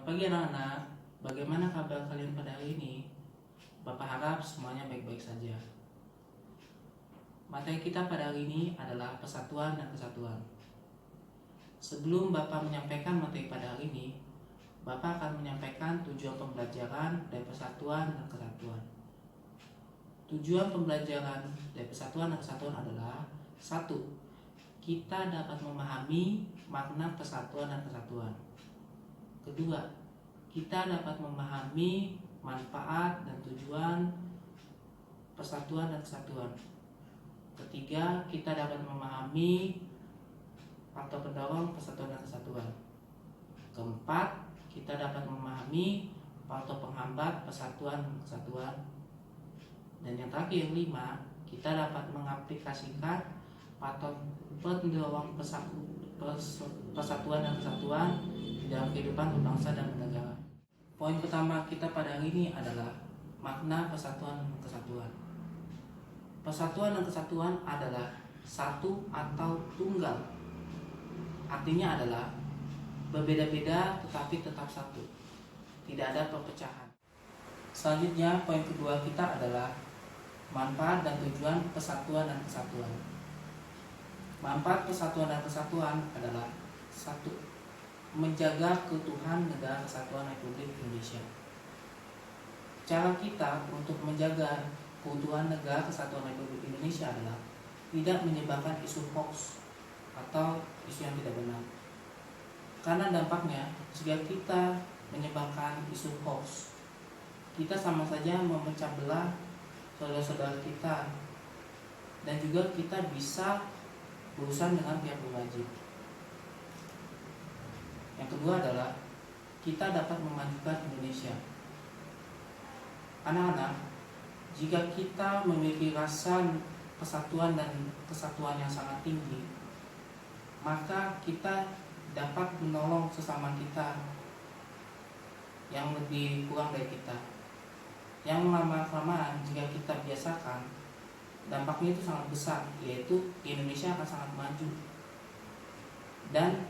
Selamat pagi anak-anak, bagaimana kabar kalian pada hari ini? Bapak harap semuanya baik-baik saja. Materi kita pada hari ini adalah persatuan dan kesatuan. Sebelum Bapak menyampaikan materi pada hari ini, Bapak akan menyampaikan tujuan pembelajaran dari persatuan dan kesatuan. Tujuan pembelajaran dari persatuan dan kesatuan adalah: 1. Kita dapat memahami makna persatuan dan kesatuan. Kedua, kita dapat memahami manfaat dan tujuan persatuan dan kesatuan. Ketiga, kita dapat memahami faktor pendorong persatuan dan kesatuan. Keempat, kita dapat memahami faktor penghambat persatuan dan kesatuan. Dan yang terakhir, 5, kita dapat mengaplikasikan faktor pendorong persatuan dan kesatuan di dalam kehidupan berbangsa dan bernegara. Poin pertama kita pada hari ini adalah makna persatuan dan kesatuan. Persatuan dan kesatuan adalah satu atau tunggal. Artinya adalah berbeda-beda tetapi tetap satu. Tidak ada perpecahan. Selanjutnya, poin kedua kita adalah manfaat dan tujuan persatuan dan kesatuan. Manfaat persatuan dan kesatuan adalah: 1. Menjaga keutuhan negara kesatuan Republik Indonesia. Cara kita untuk menjaga keutuhan negara kesatuan Republik Indonesia adalah tidak menyebarkan isu hoax atau isu yang tidak benar. Karena dampaknya, jika kita menyebarkan isu hoax, kita sama saja memecah belah saudara-saudara kita, dan juga kita bisa berurusan dengan pihak berwajib. Yang kedua adalah kita dapat memajukan Indonesia. Anak-anak, jika kita memiliki rasa persatuan dan kesatuan yang sangat tinggi, maka kita dapat menolong sesama kita yang lebih kurang dari kita. Yang lama-kelamaan jika kita biasakan, dampaknya itu sangat besar, yaitu Indonesia akan sangat maju dan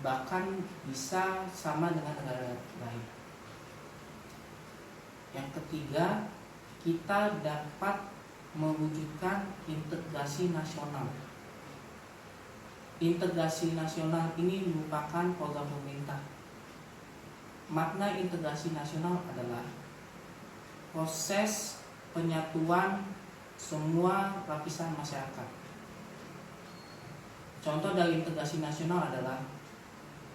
bahkan bisa sama dengan negara lain. Yang ketiga, kita dapat mewujudkan integrasi nasional. Integrasi nasional ini merupakan program pemerintah. Makna integrasi nasional adalah proses penyatuan semua lapisan masyarakat. Contoh dari integrasi nasional adalah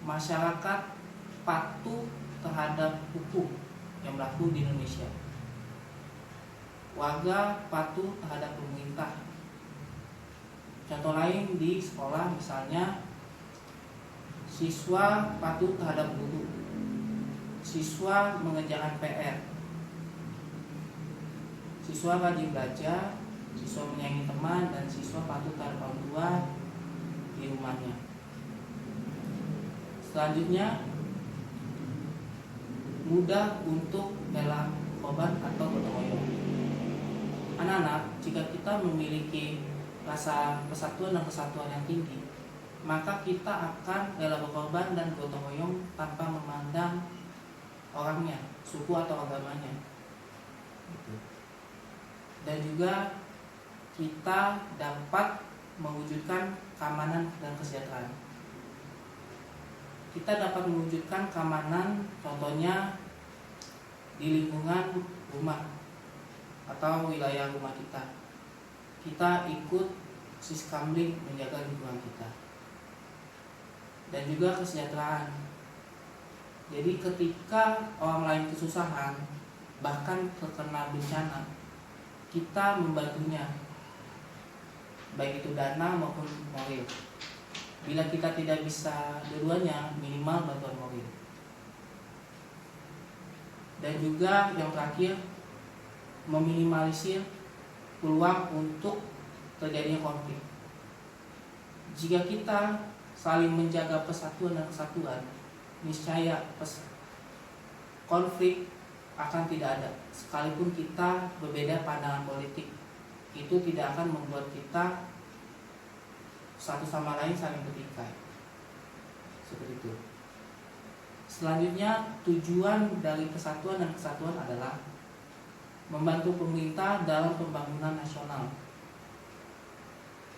masyarakat patuh terhadap hukum yang berlaku di Indonesia. Warga patuh terhadap pemerintah. Contoh lain di sekolah misalnya, siswa patuh terhadap guru, siswa mengerjakan PR, siswa rajin belajar, siswa menyayangi teman, dan siswa patuh terhadap orang tua di rumahnya. Selanjutnya, mudah untuk rela korban atau gotong royong. Anak-anak, jika kita memiliki rasa persatuan dan kesatuan yang tinggi, maka kita akan rela berkorban dan gotong royong tanpa memandang orangnya, suku atau agamanya. Dan juga kita dapat mewujudkan keamanan dan kesejahteraan. Kita dapat mewujudkan keamanan, contohnya di lingkungan rumah atau wilayah rumah kita. Kita ikut siskamling menjaga lingkungan kita. Dan juga kesejahteraan. Jadi ketika orang lain kesusahan, bahkan terkena bencana, kita membantunya, baik itu dana maupun moral. Bila kita tidak bisa dua-duanya, minimal bantuan moral. Dan juga yang terakhir, meminimalisir peluang untuk terjadinya konflik. Jika kita saling menjaga persatuan dan kesatuan, niscaya konflik akan tidak ada. Sekalipun kita berbeda pandangan politik, itu tidak akan membuat kita satu sama lain saling bertikai. Seperti itu. Selanjutnya, tujuan dari Persatuan dan Kesatuan adalah membantu pemerintah dalam pembangunan nasional.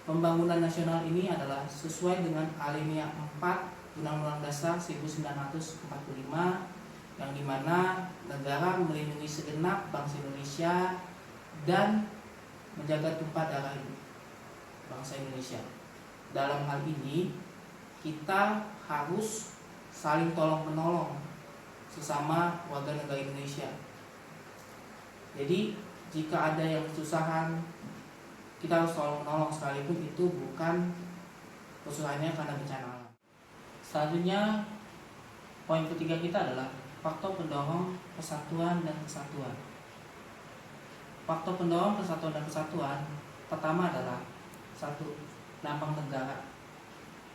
Pembangunan nasional ini adalah sesuai dengan alinea 4 Undang-Undang Dasar 1945, yang dimana negara melindungi segenap bangsa Indonesia dan menjaga tumpah darah bangsa Indonesia. Dalam hal ini, kita harus saling tolong menolong sesama warga negara Indonesia. Jadi jika ada yang kesusahan, kita harus tolong menolong, sekalipun itu bukan kesusahannya karena bencana alam. Selanjutnya, poin ketiga kita adalah faktor pendorong persatuan dan kesatuan. Faktor pendorong persatuan dan kesatuan pertama adalah 1. Lambang negara.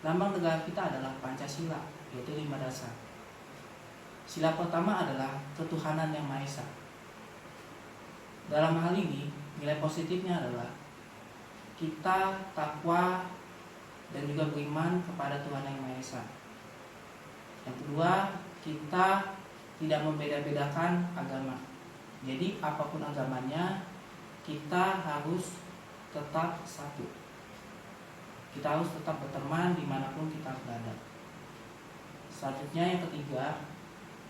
Lambang negara kita adalah Pancasila, yaitu 5 dasar. Sila pertama adalah ketuhanan yang Maha Esa. Dalam hal ini, nilai positifnya adalah kita takwa dan juga beriman kepada Tuhan yang Maha Esa. Yang kedua, kita tidak membeda-bedakan agama. Jadi apapun agamanya, kita harus tetap satu. Kita harus tetap berteman dimanapun kita berada. Selanjutnya, yang ketiga,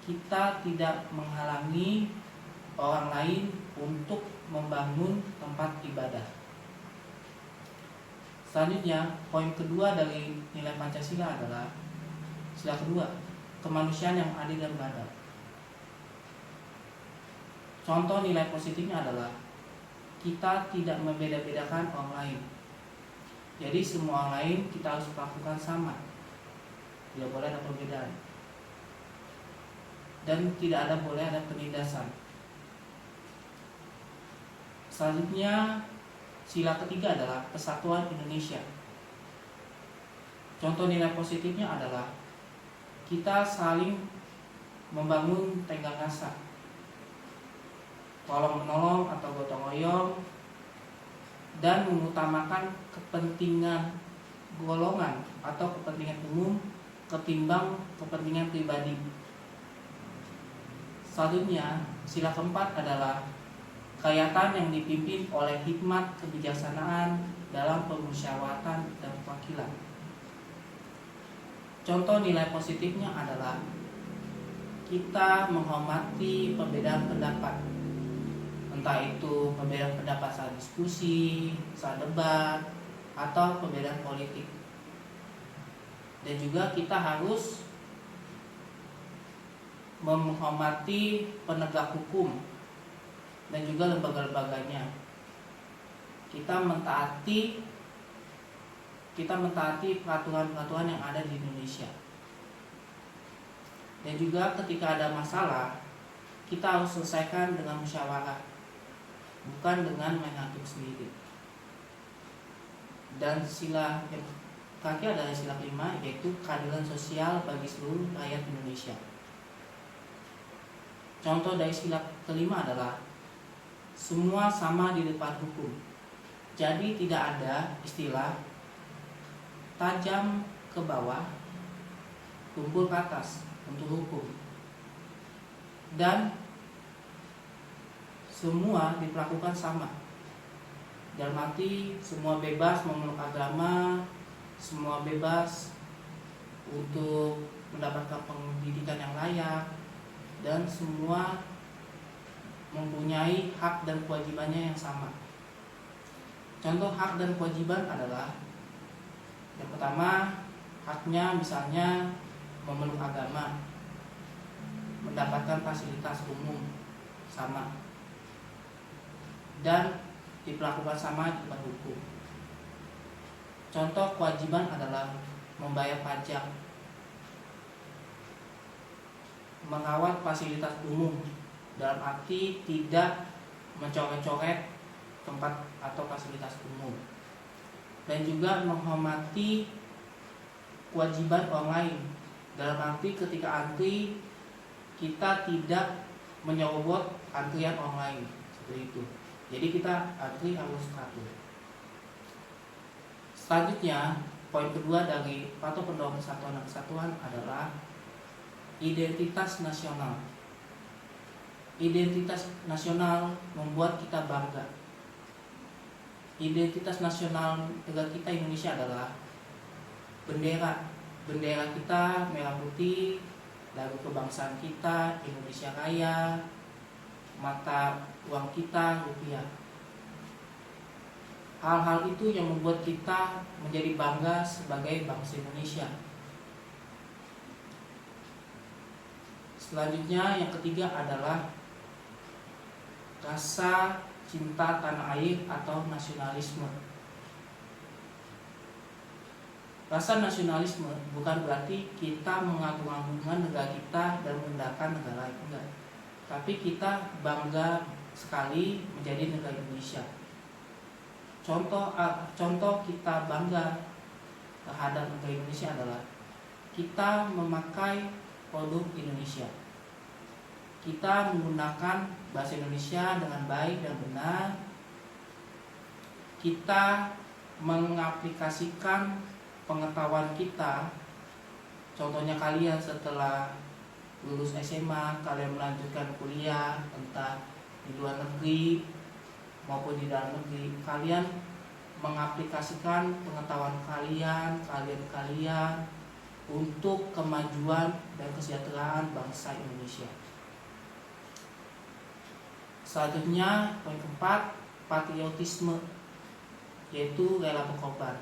kita tidak menghalangi orang lain untuk membangun tempat ibadah. Selanjutnya, poin kedua dari nilai Pancasila adalah sila kedua, kemanusiaan yang adil dan beradab. Contoh nilai positifnya adalah kita tidak membeda-bedakan orang lain. Jadi semua orang lain kita harus perlakukan sama. Tidak boleh ada perbedaan. Dan tidak boleh ada penindasan. Selanjutnya, sila ketiga adalah persatuan Indonesia. Contoh nilai positifnya adalah kita saling membangun tenggang rasa, tolong menolong atau gotong royong, dan mengutamakan kepentingan golongan atau kepentingan umum ketimbang kepentingan pribadi. Selanjutnya, sila keempat adalah kayatan yang dipimpin oleh hikmat kebijaksanaan dalam permusyawaratan dan perwakilan. Contoh nilai positifnya adalah kita menghormati perbedaan pendapat, entah itu perbedaan pendapat saat diskusi, saat debat, atau perbedaan politik. Dan juga kita harus menghormati penegak hukum dan juga lembaga-lembaganya. Kita mentaati peraturan-peraturan yang ada di Indonesia. Dan juga ketika ada masalah, kita harus selesaikan dengan musyawarah, bukan dengan main hakim sendiri. Dan sila yang terakhir adalah sila kelima, yaitu keadilan sosial bagi seluruh rakyat Indonesia. Contoh dari sila kelima adalah semua sama di depan hukum. Jadi tidak ada istilah tajam ke bawah, tumpul ke atas untuk hukum. Dan semua diperlakukan sama. Dalam arti semua bebas memeluk agama, semua bebas untuk mendapatkan pendidikan yang layak, dan semua mempunyai hak dan kewajibannya yang sama. Contoh hak dan kewajiban adalah yang pertama, haknya misalnya memeluk agama, mendapatkan fasilitas umum sama, dan diperlakukan sama di depan hukum. Contoh kewajiban adalah membayar pajak, merawat fasilitas umum, dalam arti tidak mencoret-coret tempat atau fasilitas umum, dan juga menghormati kewajiban orang lain, dalam arti ketika antri kita tidak menyerobot antrian orang lain, seperti itu. Jadi kita antri harus teratur. Selanjutnya, poin kedua dari faktor pendorong persatuan dan kesatuan adalah Identitas nasional. Identitas nasional membuat kita bangga. Identitas nasional negara kita Indonesia adalah bendera. Bendera kita merah putih, lagu kebangsaan kita Indonesia Raya, mata uang kita rupiah. Hal-hal itu yang membuat kita menjadi bangga sebagai bangsa Indonesia. Selanjutnya yang ketiga adalah rasa cinta tanah air atau nasionalisme. Rasa nasionalisme bukan berarti kita mengagung-agungkan negara kita dan merendahkan negara lain, enggak. Tapi kita bangga sekali menjadi negara Indonesia. Contoh kita bangga terhadap negara Indonesia adalah kita memakai produk Indonesia. Kita menggunakan bahasa Indonesia dengan baik dan benar. Kita mengaplikasikan pengetahuan kita. Contohnya kalian setelah lulus SMA, kalian melanjutkan kuliah entah di luar negeri maupun di dalam negeri, kalian mengaplikasikan pengetahuan kalian untuk kemajuan dan kesejahteraan bangsa Indonesia. Selanjutnya poin keempat, patriotisme, yaitu rela berkorban.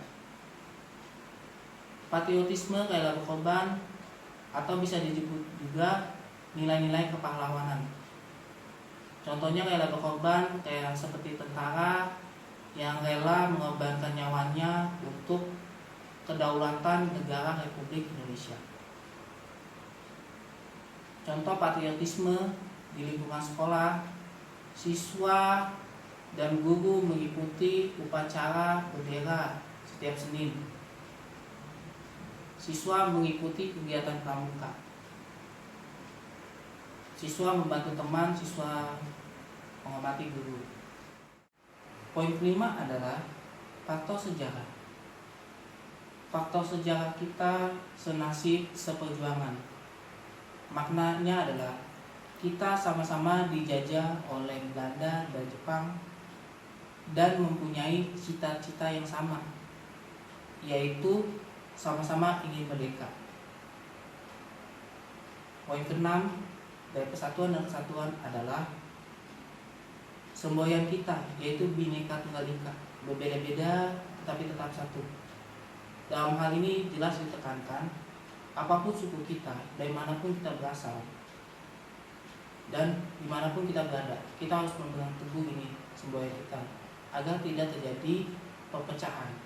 Patriotisme, rela berkorban, atau bisa disebut juga nilai-nilai kepahlawanan. Contohnya rela berkorban kayak seperti tentara yang rela mengorbankan nyawanya untuk kedaulatan negara Republik Indonesia. Contoh patriotisme di lingkungan sekolah, siswa dan guru mengikuti upacara bendera setiap Senin. Siswa mengikuti kegiatan pramuka. Siswa membantu teman, siswa menghormati guru. Poin kelima adalah faktor sejarah. Faktor sejarah kita senasib seperjuangan. Maknanya adalah kita sama-sama dijajah oleh Belanda dan Jepang dan mempunyai cita-cita yang sama, yaitu sama-sama ingin merdeka. Poin keenam dari persatuan dan kesatuan adalah semboyan kita, yaitu Bhinneka Tunggal Ika, berbeda-beda tetapi tetap satu. Dalam hal ini jelas ditekankan, apapun suku kita, dari manapun kita berasal, dan dimanapun kita berada, kita harus memegang teguh ini semboyan kita, agar tidak terjadi perpecahan.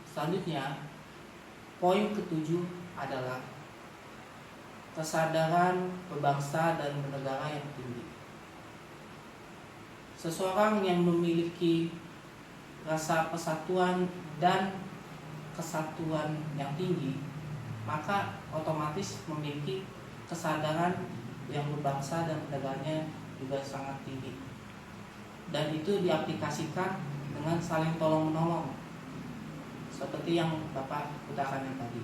Selanjutnya, poin ketujuh adalah kesadaran berbangsa dan bernegara yang tinggi. Seseorang yang memiliki rasa persatuan dan kesatuan yang tinggi, maka otomatis memiliki kesadaran yang berbangsa dan negaranya juga sangat tinggi. Dan itu diaplikasikan dengan saling tolong-menolong, seperti yang Bapak utarakan yang tadi.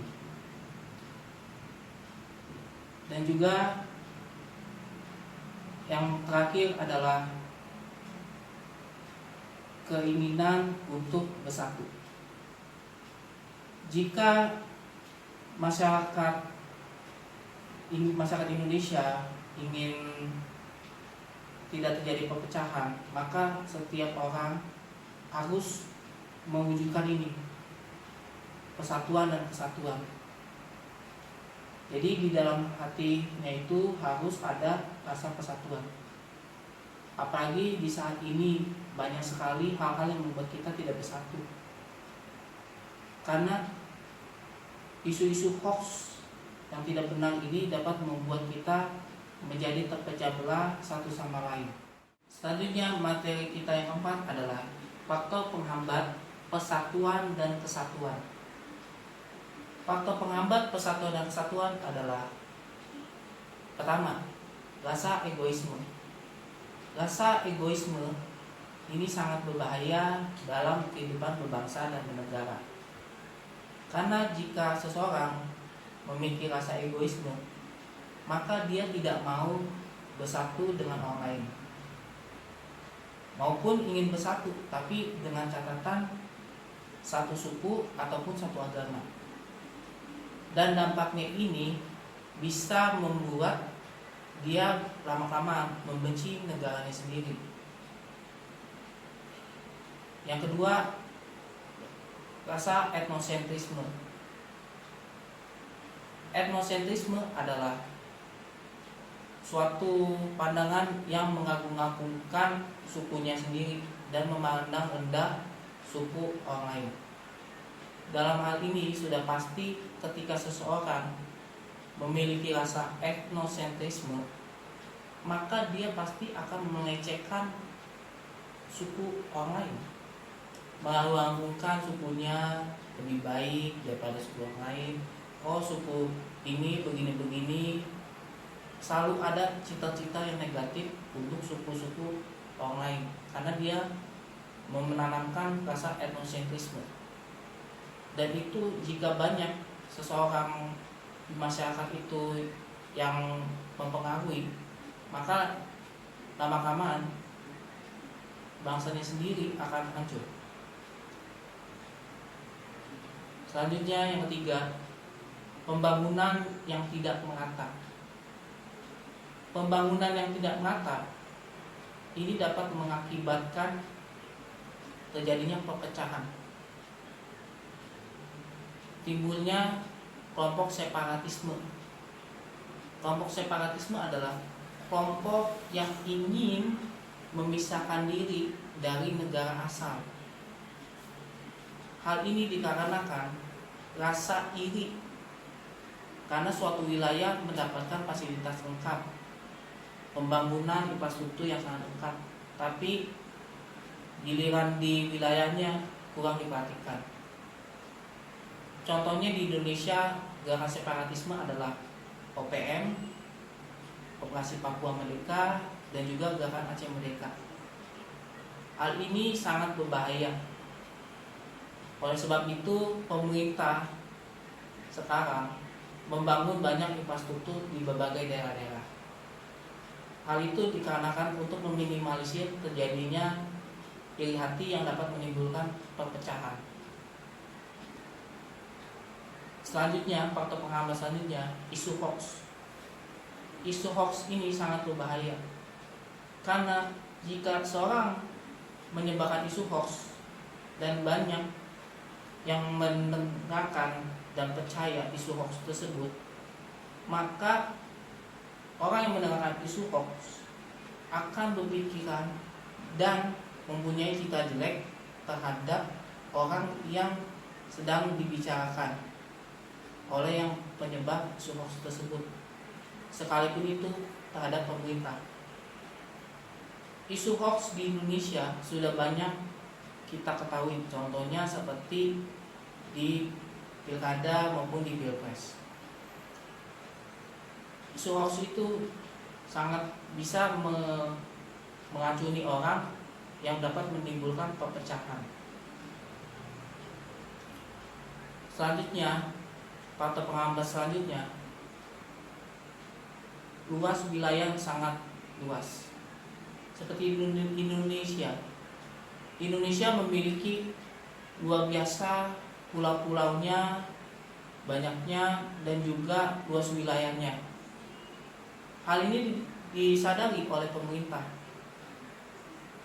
Dan juga yang terakhir adalah keinginan untuk bersatu. Jika masyarakat Indonesia ingin tidak terjadi perpecahan, maka setiap orang harus mewujudkan ini, persatuan dan kesatuan. Jadi di dalam hatinya itu harus ada rasa persatuan. Apalagi di saat ini banyak sekali hal-hal yang membuat kita tidak bersatu. Karena isu-isu hoax yang tidak benar ini dapat membuat kita menjadi terpecah belah satu sama lain. Selanjutnya materi kita yang keempat adalah faktor penghambat persatuan dan kesatuan. Faktor penghambat persatuan dan kesatuan adalah pertama, rasa egoisme. Rasa egoisme ini sangat berbahaya dalam kehidupan berbangsa dan bernegara. Karena jika seseorang memiliki rasa egoisme, maka dia tidak mau bersatu dengan orang lain, maupun ingin bersatu tapi dengan catatan satu suku ataupun satu agama. Dan dampaknya ini bisa membuat dia lama-lama membenci negaranya sendiri. Yang kedua, rasa etnosentrisme. Etnosentrisme adalah suatu pandangan yang mengagung-agungkan sukunya sendiri dan memandang rendah suku orang lain. Dalam hal ini sudah pasti ketika seseorang memiliki rasa etnosentrisme, maka dia pasti akan mengecekkan suku orang lain, mengagung-agungkan sukunya lebih baik daripada suku orang lain. Oh, suku ini begini-begini. Selalu ada cita-cita yang negatif untuk suku-suku orang lain, karena dia menanamkan rasa etnosentrisme. Dan itu jika banyak seseorang di masyarakat itu yang mempengaruhi, maka lama-kelamaan bangsanya sendiri akan hancur. Selanjutnya yang ketiga, pembangunan yang tidak merata. Pembangunan yang tidak merata ini dapat mengakibatkan terjadinya perpecahan, timbulnya kelompok separatisme. Kelompok separatisme adalah kelompok yang ingin memisahkan diri dari negara asal. Hal ini dikarenakan rasa iri karena suatu wilayah mendapatkan fasilitas lengkap, pembangunan infrastruktur yang sangat lengkap, tapi giliran di wilayahnya kurang diperhatikan. Contohnya di Indonesia, gerakan separatisme adalah OPM, Operasi Papua Merdeka, dan juga gerakan Aceh Merdeka. Hal ini sangat berbahaya. Oleh sebab itu, pemerintah sekarang membangun banyak infrastruktur di berbagai daerah-daerah. Hal itu dikarenakan untuk meminimalisir terjadinya iri hati yang dapat menimbulkan perpecahan. Selanjutnya, faktor penghambat selanjutnya, isu hoax. Isu hoax ini sangat berbahaya, karena jika seorang menyebarkan isu hoax dan banyak yang mendengarkan dan percaya isu hoax tersebut, maka orang yang mendengarkan isu hoax akan berpikiran dan mempunyai cita jelek terhadap orang yang sedang dibicarakan oleh yang penyebar isu hoax tersebut, sekalipun itu terhadap pemerintah. Isu hoax di Indonesia sudah banyak kita ketahui, contohnya seperti di pilkada maupun di pilpres. Isu hoax itu sangat bisa mengacuni orang yang dapat menimbulkan perpecahan. Selanjutnya, faktor penghambat selanjutnya, luas wilayah yang sangat luas. Seperti Indonesia memiliki luar biasa pulau-pulaunya, banyaknya, dan juga luas wilayahnya. Hal ini disadari oleh pemerintah,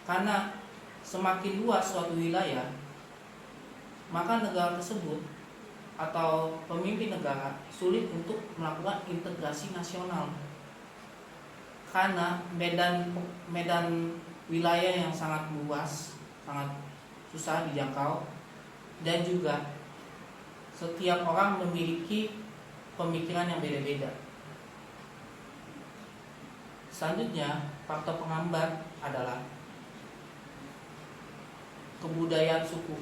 karena semakin luas suatu wilayah, maka negara tersebut atau pemimpin negara sulit untuk melakukan integrasi nasional, karena medan wilayah yang sangat luas, sangat susah dijangkau, dan juga setiap orang memiliki pemikiran yang beda-beda. Selanjutnya, faktor penghambat adalah kebudayaan suku.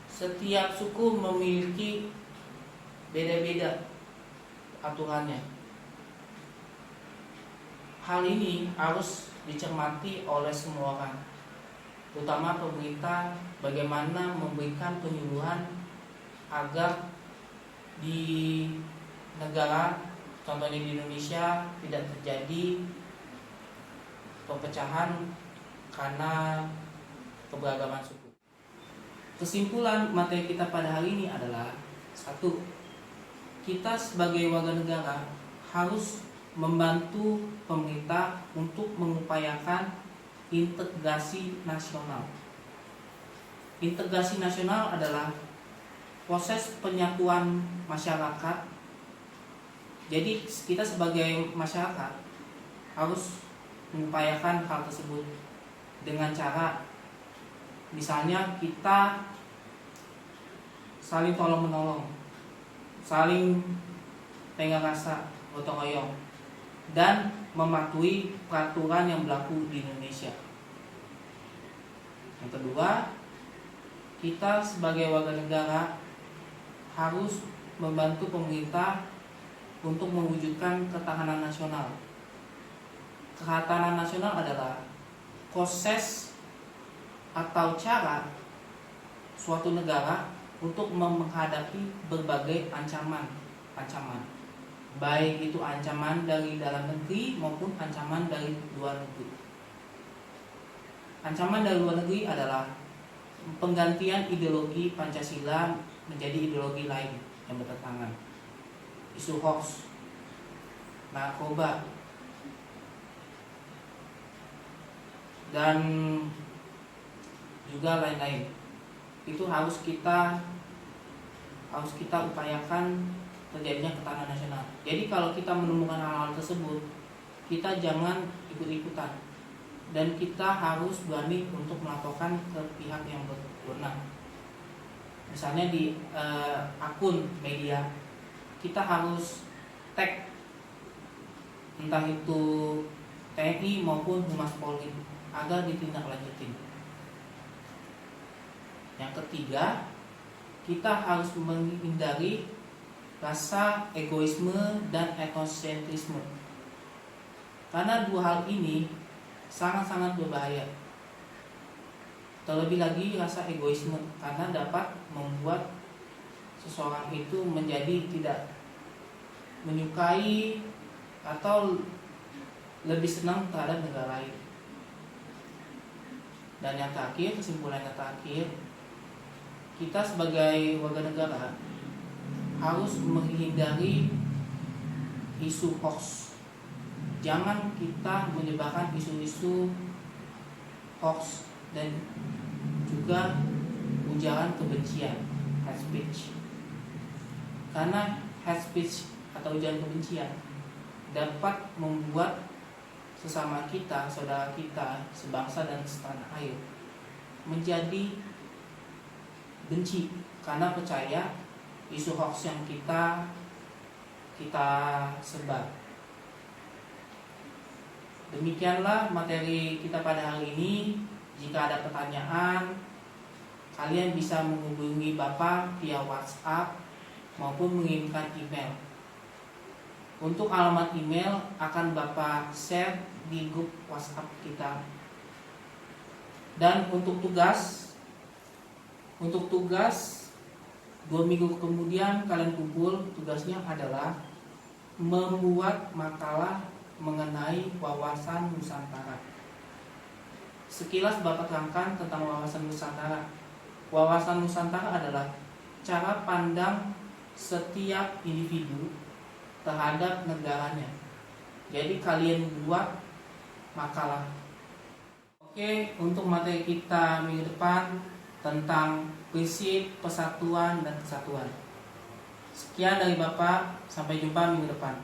Setiap suku memiliki beda-beda aturannya. Hal ini harus dicermati oleh semua orang, terutama pemerintah, bagaimana memberikan penyuluhan agar di negara, contohnya di Indonesia, tidak terjadi perpecahan karena keberagaman suku. Kesimpulan materi kita pada hari ini adalah: 1. Kita sebagai warga negara harus membantu pemerintah untuk mengupayakan integrasi nasional. Integrasi nasional adalah proses penyatuan masyarakat. Jadi kita sebagai masyarakat harus mengupayakan hal tersebut dengan cara, misalnya kita saling tolong menolong, saling pegang rasa, gotong royong, dan mematuhi peraturan yang berlaku di Indonesia. Yang kedua, kita sebagai warga negara harus membantu pemerintah untuk mewujudkan ketahanan nasional. Ketahanan nasional adalah proses atau cara suatu negara untuk menghadapi berbagai ancaman, baik itu ancaman dari dalam negeri maupun ancaman dari luar negeri. Ancaman dari luar negeri adalah penggantian ideologi Pancasila menjadi ideologi lain yang bertentangan, isu hoax, narkoba, dan juga lain-lain. Itu harus kita upayakan terjadinya ketahanan nasional. Jadi kalau kita menemukan hal-hal tersebut, kita jangan ikut-ikutan, dan kita harus berani untuk melaporkan ke pihak yang berwenang. Misalnya di akun media, kita harus tag entah itu TNI maupun Humas Polri agar ditindaklanjutin. Yang ketiga, kita harus menghindari rasa egoisme dan egosentrisme, karena dua hal ini sangat-sangat berbahaya. Terlebih lagi rasa egoisme, karena dapat membuat seseorang itu menjadi tidak menyukai atau lebih senang terhadap negara lain. Dan yang terakhir, kesimpulan yang terakhir, kita sebagai warga negara harus menghindari isu hoax. Jangan kita menyebarkan isu-isu hoax dan juga ujaran kebencian, hate speech. Karena hate speech atau ujaran kebencian dapat membuat sesama kita, saudara kita, sebangsa dan setanah air menjadi benci karena percaya isu hoax yang kita sebar. Demikianlah materi kita pada hari ini. Jika ada pertanyaan, kalian bisa menghubungi Bapak via WhatsApp maupun mengirimkan email. Untuk alamat email akan Bapak share di grup WhatsApp kita. Dan untuk tugas 2 minggu kemudian kalian kumpul, tugasnya adalah membuat makalah mengenai wawasan Nusantara. Sekilas Bapak terangkan tentang wawasan Nusantara. Wawasan Nusantara adalah cara pandang setiap individu terhadap negaranya. Jadi kalian buat makalah. Oke, untuk materi kita minggu depan tentang prinsip persatuan dan kesatuan. Sekian dari Bapak, sampai jumpa minggu depan.